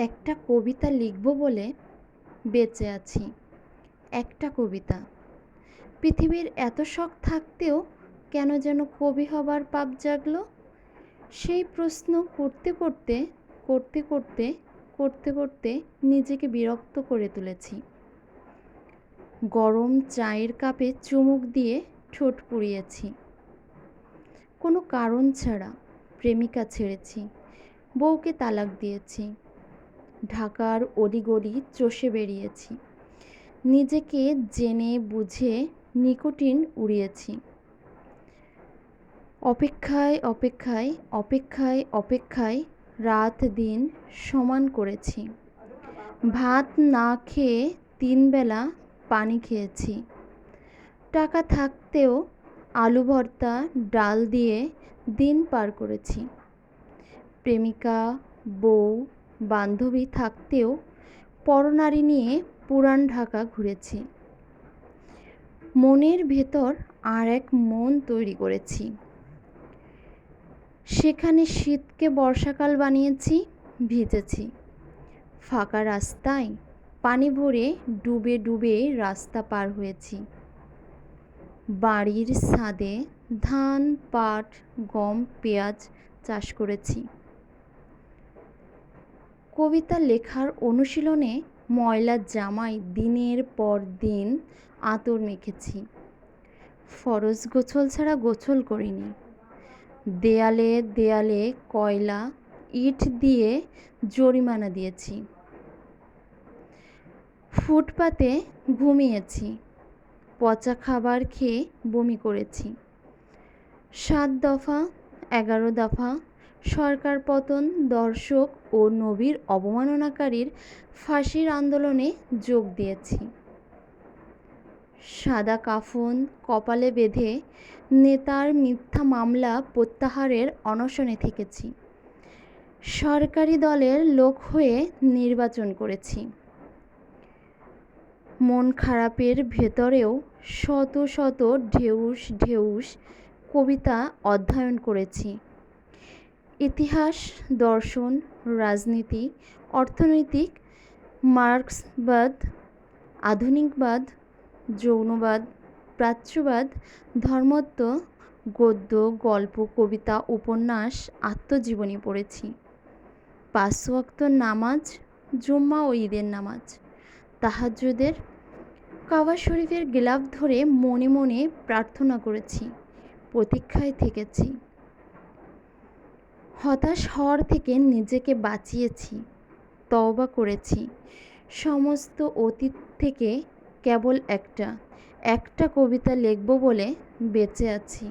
একটা কবিতা লিখব বলে বেঁচে আছি। একটা কবিতা। পৃথিবীর এত শখ থাকতেও কেন যেন কবি হবার পাপ জাগলো। সেই প্রশ্ন করতে নিজেকে বিরক্ত করে তুলেছি। গরম চায়ের কাপে চুমুক দিয়ে ঠোঁট পুড়িয়েছি। কোনো কারণ ছাড়া প্রেমিকা ছেড়েছি, বউকে তালাক দিয়েছি, ঢাকার অলিগলি চষে বেরিয়েছি, নিজেকে জেনে বুঝে নিকোটিন উড়িয়েছি। অপেক্ষায় রাত দিন সমান করেছি। ভাত না খেয়ে 3 বেলা পানি খেয়েছি। টাকা থাকতেও আলু ভর্তা ডাল দিয়ে দিন পার করেছি। প্রেমিকা, বউ, বান্ধবী থাকতেও পরনারী নিয়ে পুরান ঢাকা ঘুরেছি। মনের ভেতর আর এক মন তৈরি করেছি। সেখানে শীতকে বর্ষাকাল বানিয়েছি, ভিজেছি। ফাঁকা রাস্তায় পানি ভরে ডুবে রাস্তা পার হয়েছি। বাড়ির ছাদে ধান, পাট, গম, পেঁয়াজ চাষ করেছি। কবিতা লেখার অনুশীলনে ময়লা জামায় দিনের পর দিন আঁতর মেখেছি। ফরজ গোছল ছাড়া গোছল করিনি। দেয়ালে কয়লা ইট দিয়ে জরিমানা দিয়েছি। ফুটপাতে ঘুমিয়েছি। পচা খাবার খেয়ে বমি করেছি। 7 দফা, 11 দফা, সরকার পতন, দর্শক ও নবীর অবমাননাকারীর ফাঁসির আন্দোলনে যোগ দিয়েছি। সাদা কাফন কপালে বেঁধে নেতার মিথ্যা মামলা প্রত্যাহারের অনশনে থেকেছি। সরকারি দলের লোক হয়ে নির্বাচন করেছি। মন খারাপের ভেতরেও শত শত ঢেউস কবিতা অধ্যয়ন করেছি। ইতিহাস, দর্শন, রাজনীতি, অর্থনৈতিক, মার্ক্সবাদ, আধুনিকবাদ, যৌনবাদ, প্রাচ্যবাদ, ধর্মতত্ত্ব, গদ্য, গল্প, কবিতা, উপন্যাস, আত্মজীবনী পড়েছি। 5 ওয়াক্ত নামাজ, জুম্মা ও ঈদের নামাজ, তাহাজ্জুদের, কাবা শরীফের গিলাফ ধরে মনে মনে প্রার্থনা করেছি, প্রতীক্ষায় থেকেছি। হতাশ হওয়ার থেকে নিজেকে বাঁচিয়েছি, তওবা করেছি। সমস্ত অতীত থেকে কেবল একটা কবিতা লিখব বলে বেঁচে আছি।